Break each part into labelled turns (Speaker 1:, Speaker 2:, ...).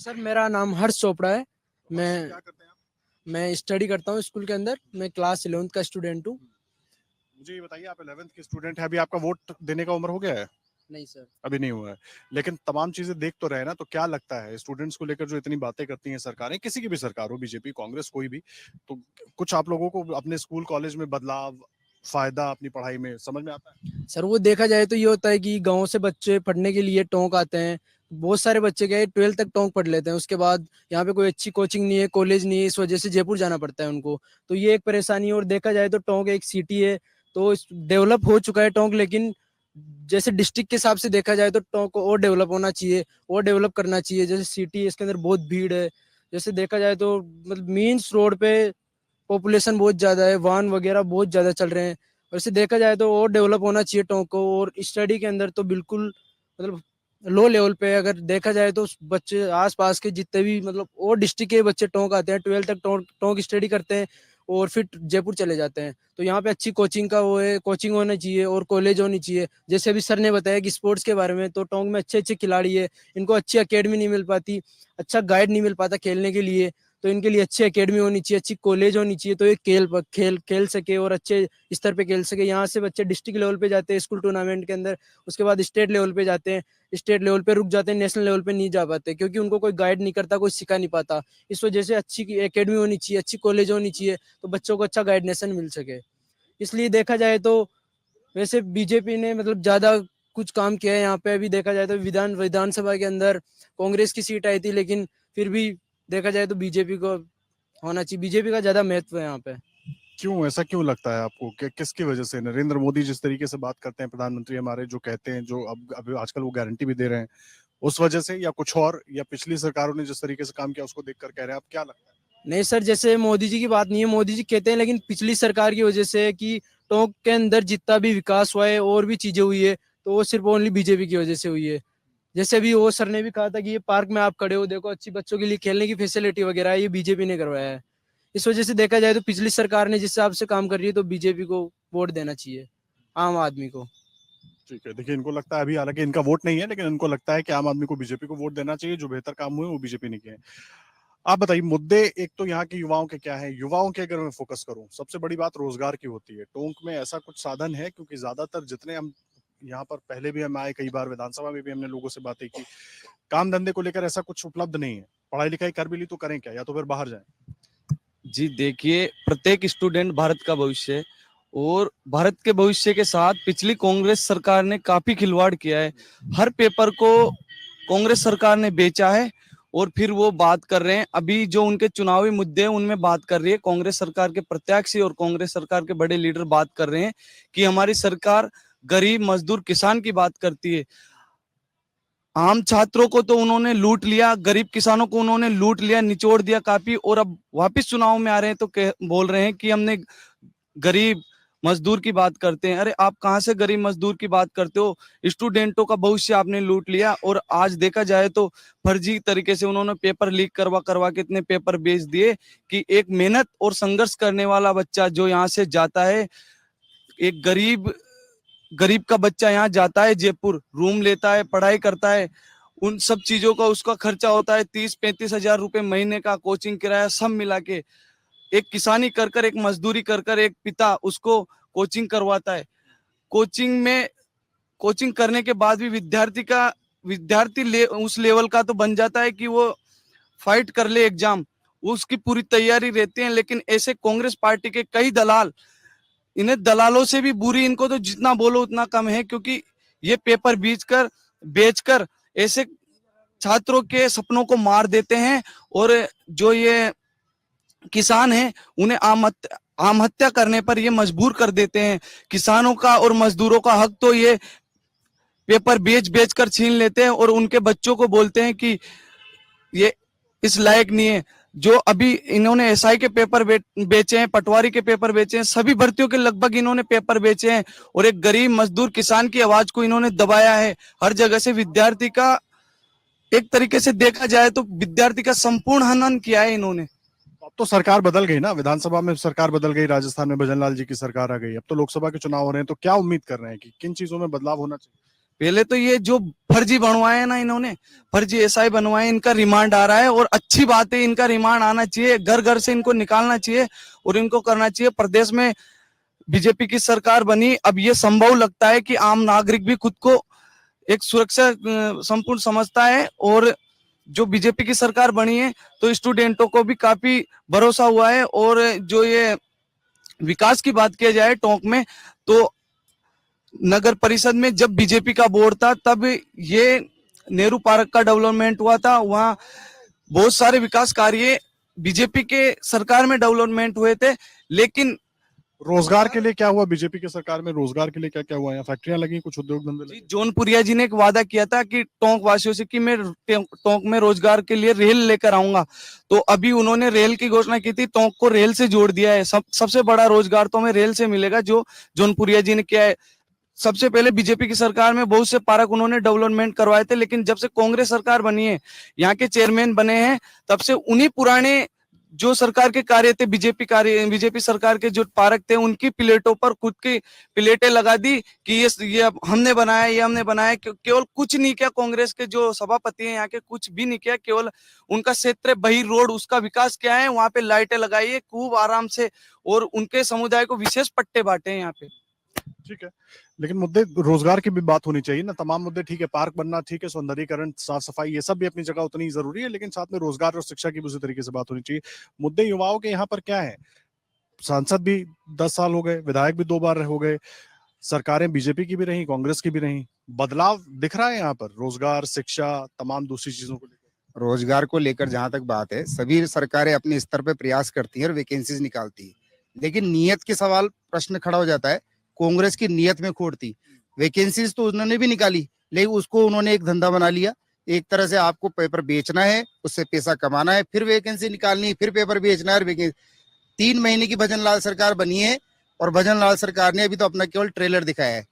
Speaker 1: Sir मेरा नाम हर्ष चोपड़ा है। मैं
Speaker 2: क्या करते हैं आप?
Speaker 1: मैं स्टडी करता हूँ स्कूल के अंदर। मैं क्लास 11th का स्टूडेंट हूँ।
Speaker 2: मुझे ये बताइए, आप 11th के स्टूडेंट हैं, अभी आपका वोट देने का उम्र हो गया है?
Speaker 1: नहीं सर।
Speaker 2: अभी नहीं हुआ है, लेकिन तमाम चीजें देख तो रहे हैं ना, तो क्या लगता है स्टूडेंट्स को लेकर जो इतनी बातें करती हैं सरकारें, किसी की भी सरकार हो, बीजेपी कांग्रेस कोई भी, तो कुछ आप लोगों को अपने स्कूल कॉलेज में बदलाव, फायदा अपनी पढ़ाई में समझ में आता है?
Speaker 1: सर वो देखा जाए तो ये होता है कि गांव से बच्चे पढ़ने के लिए टोंक आते हैं। बहुत सारे बच्चे क्या है 12th तक टोंक पढ़ लेते हैं। उसके बाद यहाँ पे कोई अच्छी कोचिंग नहीं है, कॉलेज नहीं है, इस वजह से जयपुर जाना पड़ता है उनको। तो ये एक परेशानी है। और देखा जाए तो टोंक एक सिटी है, तो डेवलप हो चुका है टोंक। लेकिन जैसे डिस्ट्रिक्ट के हिसाब से देखा जाए तो टोंक को और डेवलप होना चाहिए, और डेवलप करना चाहिए। जैसे सिटी है, इसके अंदर बहुत भीड़ है। जैसे देखा जाए तो मतलब मीन्स रोड पे पॉपुलेशन बहुत ज्यादा है, वाहन वगैरह बहुत ज्यादा चल रहे हैं। वैसे देखा जाए तो और डेवलप होना चाहिए टोंक को। और स्टडी के अंदर तो बिल्कुल मतलब लो लेवल पे है। अगर देखा जाए तो बच्चे आसपास के जितने भी मतलब और डिस्ट्रिक्ट के बच्चे टोंक आते हैं, 12th तक टोंक टोंक स्टडी करते हैं और फिर जयपुर चले जाते हैं। तो यहाँ पे अच्छी कोचिंग का वो है, कोचिंग होनी चाहिए और कॉलेज होनी चाहिए। जैसे अभी सर ने बताया कि स्पोर्ट्स के बारे में, तो टोंक में अच्छे अच्छे खिलाड़ी है, इनको अच्छी अकेडमी नहीं मिल पाती, अच्छा गाइड नहीं मिल पाता खेलने के लिए। तो इनके लिए अच्छी एकेडमी होनी चाहिए, अच्छी कॉलेज होनी चाहिए, तो ये खेल खेल सके और अच्छे स्तर पे खेल सके। यहाँ से बच्चे डिस्ट्रिक्ट लेवल पे जाते हैं स्कूल टूर्नामेंट के अंदर, उसके बाद स्टेट लेवल पे जाते हैं, स्टेट लेवल पे रुक जाते हैं, नेशनल लेवल पे नहीं जा पाते क्योंकि उनको कोई गाइड नहीं करता, कोई सिखा नहीं पाता। इस वजह से अच्छी एकेडमी होनी चाहिए, अच्छी कॉलेज होनी चाहिए, तो बच्चों को अच्छा गाइडेंस मिल सके। इसलिए देखा जाए तो वैसे बीजेपी ने मतलब ज्यादा कुछ काम किया है यहाँ पे। अभी देखा जाए तो विधानसभा के अंदर कांग्रेस की सीट आई थी, लेकिन फिर भी देखा जाए तो बीजेपी को होना चाहिए। बीजेपी का ज्यादा महत्व है यहाँ पे।
Speaker 2: क्यों, ऐसा क्यों लगता है आपको कि किसकी वजह से? नरेंद्र मोदी जिस तरीके से बात करते हैं, प्रधानमंत्री हमारे जो कहते हैं, जो अब आजकल वो गारंटी भी दे रहे हैं, उस वजह से, या कुछ और, या पिछली सरकारों ने जिस तरीके से काम किया उसको देखकर कह रहे हैं? आप क्या लगता है?
Speaker 1: नहीं सर, जैसे मोदी जी की बात नहीं है, मोदी जी कहते हैं, लेकिन पिछली सरकार की वजह से है कि टोंक के अंदर जितना भी विकास हुआ है और भी चीजें हुई है, तो वो सिर्फ ओनली बीजेपी की वजह से हुई है। जैसे अभी वो सर ने भी कहा था कि ये पार्क में आप खड़े हो देखो, अच्छी बच्चों के लिए खेलने की फैसिलिटी वगैरह है, ये बीजेपी ने करवाया है। इस वजह से देखा जाए तो पिछली सरकार ने जिस हिसाब से काम कर रही है, तो बीजेपी को वोट देना चाहिए, आम आदमी को।
Speaker 2: ठीक है, देखिए, इनको लगता है, अभी हालांकि इनका वोट नहीं है, लेकिन इनको लगता है कि आम आदमी को बीजेपी को वोट देना चाहिए, जो बेहतर काम हुए वो बीजेपी ने किए हैं। आप बताइए, मुद्दे एक तो यहाँ के युवाओं के क्या है? युवाओं के अगर मैं फोकस करूं, सबसे बड़ी बात रोजगार की होती है। टोंक में ऐसा कुछ साधन है? क्योंकि ज्यादातर जितने हम यहाँ पर, पहले भी हम आए कई बार, विधानसभा में भी हमने लोगों से बातें की, काम धंधे को लेकर ऐसा कुछ उपलब्ध नहीं है। पढ़ाई लिखाई कर भी ली तो करें क्या, या तो फिर बाहर जाएं।
Speaker 3: जी देखिए, प्रत्येक स्टूडेंट भारत का भविष्य है और भारत के भविष्य के साथ पिछली कांग्रेस सरकार ने काफी खिलवाड़ किया है। हर पेपर को कांग्रेस सरकार ने बेचा है और फिर वो बात कर रहे हैं, अभी जो उनके चुनावी मुद्दे हैं उनमें बात कर रही है कांग्रेस सरकार के प्रत्याशी और कांग्रेस सरकार के बड़े लीडर बात कर रहे हैं कि हमारी सरकार गरीब मजदूर किसान की बात करती है। आम छात्रों को तो उन्होंने लूट लिया, गरीब किसानों को उन्होंने लूट लिया, निचोड़ दिया काफी, और अब वापस चुनाव में आ रहे हैं तो बोल रहे हैं कि हमने गरीब मजदूर की बात करते हैं। अरे आप कहां से गरीब मजदूर की बात करते हो? स्टूडेंटों का भविष्य आपने लूट लिया। और आज देखा जाए तो फर्जी तरीके से उन्होंने पेपर लीक करवा करवा के इतने पेपर बेच दिए कि एक मेहनत और संघर्ष करने वाला बच्चा जो यहाँ से जाता है, एक गरीब गरीब का बच्चा यहाँ जाता है, जयपुर रूम लेता है, पढ़ाई करता है, उन सब चीजों का उसका खर्चा होता है 30-35 हजार रुपए महीने का, कोचिंग किराया सब मिला के। एक किसानी कर कर, एक मजदूरी कर कर एक पिता उसको कोचिंग करवाता है। कोचिंग में कोचिंग करने के बाद भी विद्यार्थी उस लेवल का तो बन जाता है कि वो फाइट कर ले एग्जाम, उसकी पूरी तैयारी रहती है। लेकिन ऐसे कांग्रेस पार्टी के कई दलाल, इन्हें दलालों से भी बुरी इनको तो जितना बोलो उतना कम है, क्योंकि ये पेपर बेचकर ऐसे छात्रों के सपनों को मार देते हैं। और जो ये किसान हैं उन्हें आम हत्या करने पर ये मजबूर कर देते हैं। किसानों का और मजदूरों का हक तो ये पेपर बेच कर छीन लेते हैं और उनके बच्चों को बोलते हैं कि ये इस लायक नहीं है। जो अभी इन्होंने एसआई के पेपर बेचे हैं, पटवारी के पेपर बेचे हैं, सभी भर्तियों के लगभग इन्होंने पेपर बेचे हैं और एक गरीब मजदूर किसान की आवाज को इन्होंने दबाया है। हर जगह से विद्यार्थी का, एक तरीके से देखा जाए तो विद्यार्थी का संपूर्ण हनन किया है इन्होंने।
Speaker 2: अब तो सरकार बदल गई ना, विधानसभा में सरकार बदल गई, राजस्थान में भजन लाल जी की सरकार आ गई, अब तो लोकसभा के चुनाव हो रहे हैं, तो क्या उम्मीद कर रहे हैं कि किन चीजों में बदलाव होना चाहिए?
Speaker 3: पहले तो ये जो फर्जी बनवाए हैं ना, इन्होंने फर्जी एसआई बनवाए, इनका रिमांड आ रहा है और अच्छी बात है, इनका रिमांड आना चाहिए, घर घर से इनको निकालना चाहिए और इनको करना चाहिए। प्रदेश में बीजेपी की सरकार बनी, अब ये संभव लगता है कि आम नागरिक भी खुद को एक सुरक्षा संपूर्ण समझता है और जो बीजेपी की सरकार बनी है तो स्टूडेंटों को भी काफी भरोसा हुआ है। और जो ये विकास की बात किया जाए टोंक में, तो नगर परिषद में जब बीजेपी का बोर्ड था तब ये नेहरू पार्क का डेवलपमेंट हुआ था, वहाँ बहुत सारे विकास कार्य बीजेपी के सरकार में डेवलपमेंट हुए थे। लेकिन
Speaker 2: रोजगार के लिए क्या हुआ बीजेपी की सरकार में? रोजगार के लिए क्या क्या हुआ? यहाँ फैक्ट्रियां लगी, कुछ उद्योग धंधे लगे?
Speaker 3: जौनपुरिया जी ने एक वादा किया था कि टोंक वासियों से कि मैं टोंक में रोजगार के लिए रेल लेकर आऊंगा, तो अभी उन्होंने रेल की घोषणा की थी, टोंक को रेल से जोड़ दिया है। सबसे बड़ा रोजगार तो हमें रेल से मिलेगा जो जौनपुरिया जी ने किया है। सबसे पहले बीजेपी की सरकार में बहुत से पार्क उन्होंने डेवलपमेंट करवाए थे, लेकिन जब से कांग्रेस सरकार बनी है, यहाँ के चेयरमैन बने हैं, तब से उन्हीं पुराने जो सरकार के कार्य थे, बीजेपी सरकार के जो पार्क थे, उनकी प्लेटों पर खुद की प्लेटें लगा दी कि ये हमने बनाया, ये हमने बनाया। केवल कुछ नहीं किया, कांग्रेस के जो सभापति हैं यहाँ के, कुछ भी नहीं किया, केवल उनका क्षेत्र बही रोड उसका विकास किया है, वहां पे लाइटें लगाई है खूब आराम से, और उनके समुदाय को विशेष पट्टे बांटे हैं यहाँ पे।
Speaker 2: ठीक है, लेकिन मुद्दे रोजगार की भी बात होनी चाहिए ना। तमाम मुद्दे ठीक है, पार्क बनना ठीक है, सौंदर्यीकरण, साफ सफाई, ये सब भी अपनी जगह उतनी ही जरूरी है, लेकिन साथ में रोजगार और शिक्षा की भी उसी तरीके से बात होनी चाहिए। मुद्दे युवाओं के यहाँ पर क्या है? सांसद भी 10 साल हो गए, विधायक भी 2 बार हो गए, सरकारें बीजेपी की भी रही, कांग्रेस की भी रही, बदलाव दिख रहा है यहाँ पर रोजगार, शिक्षा, तमाम दूसरी चीजों को लेकर?
Speaker 4: रोजगार को लेकर जहां तक बात है, सभी सरकारें अपने स्तर पे प्रयास करती हैं और वैकेंसीज निकालती है, लेकिन नियत के सवाल प्रश्न खड़ा हो जाता है। कांग्रेस की नियत में खोट थी। वैकेंसीज तो उन्होंने भी निकाली, लेकिन उसको उन्होंने एक धंधा बना लिया। एक तरह से आपको पेपर बेचना है, उससे पैसा कमाना है, फिर वैकेंसी निकालनी है, फिर पेपर बेचना है और वैकेंसी। 3 महीने की भजन लाल सरकार बनी है और भजन लाल सरकार ने अभी तो अपना केवल ट्रेलर दिखाया है।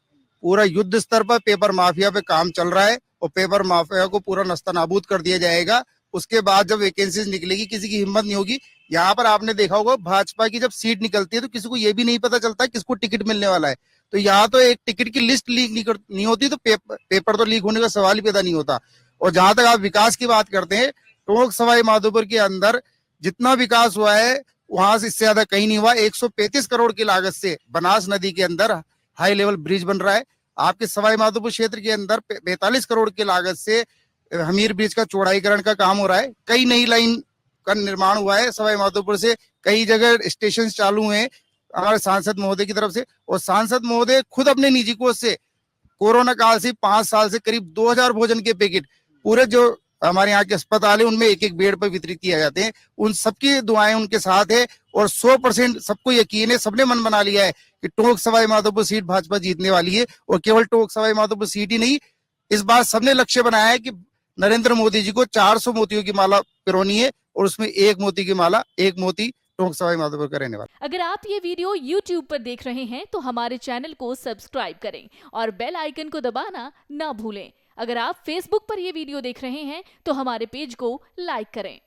Speaker 4: पूरा युद्ध स्तर पर पेपर माफिया पे काम चल रहा है और पेपर माफिया को पूरा नस्तनाबूद कर दिया जाएगा। उसके बाद जब वैकेंसीज निकलेगी, किसी की हिम्मत नहीं होगी। यहाँ पर आपने देखा होगा, भाजपा की जब सीट निकलती है तो किसी को ये भी नहीं पता चलता किसको टिकट मिलने वाला है। तो यहाँ तो एक टिकट की लिस्ट लीक नहीं होती, तो पेपर तो लीक होने का सवाल ही पैदा नहीं होता। और जहां तक आप विकास की बात करते हैं, टोंक सवाई माधोपुर के अंदर जितना विकास हुआ है वहां से इससे ज्यादा कहीं नहीं हुआ। 135 करोड़ की लागत से बनास नदी के अंदर हाई लेवल ब्रिज बन रहा है। आपके सवाई माधोपुर क्षेत्र के अंदर 45 करोड़ की लागत से हमीर ब्रिज का चौड़ाईकरण का काम हो रहा है। कई नई लाइन का निर्माण हुआ है सवाई माधोपुर से, कई जगह स्टेशन चालू हैं हमारे सांसद महोदय की तरफ से। और सांसद महोदय खुद अपने निजी कोष से कोरोना काल से 5 साल से करीब 2000 भोजन के पैकेट पूरे जो हमारे यहाँ के अस्पताल है उनमें एक एक बेड पर वितरित किए जाते हैं। उन सबकी दुआएं उनके साथ है और 100% सबको यकीन है, सबने मन बना लिया है कि टोंक सवाई माधोपुर सीट भाजपा जीतने वाली है। और केवल टोंक सवाई माधोपुर सीट ही नहीं, इस बार सबने लक्ष्य बनाया है कि नरेंद्र मोदी जी को 400 मोतियों की माला पिरोनी है और उसमें एक मोती की माला, एक मोती टोंक सवाई माधोपुर का रहने वाला।
Speaker 5: अगर आप ये वीडियो YouTube पर देख रहे हैं तो हमारे चैनल को सब्सक्राइब करें और बेल आइकन को दबाना ना भूलें। अगर आप Facebook पर ये वीडियो देख रहे हैं तो हमारे पेज को लाइक करें।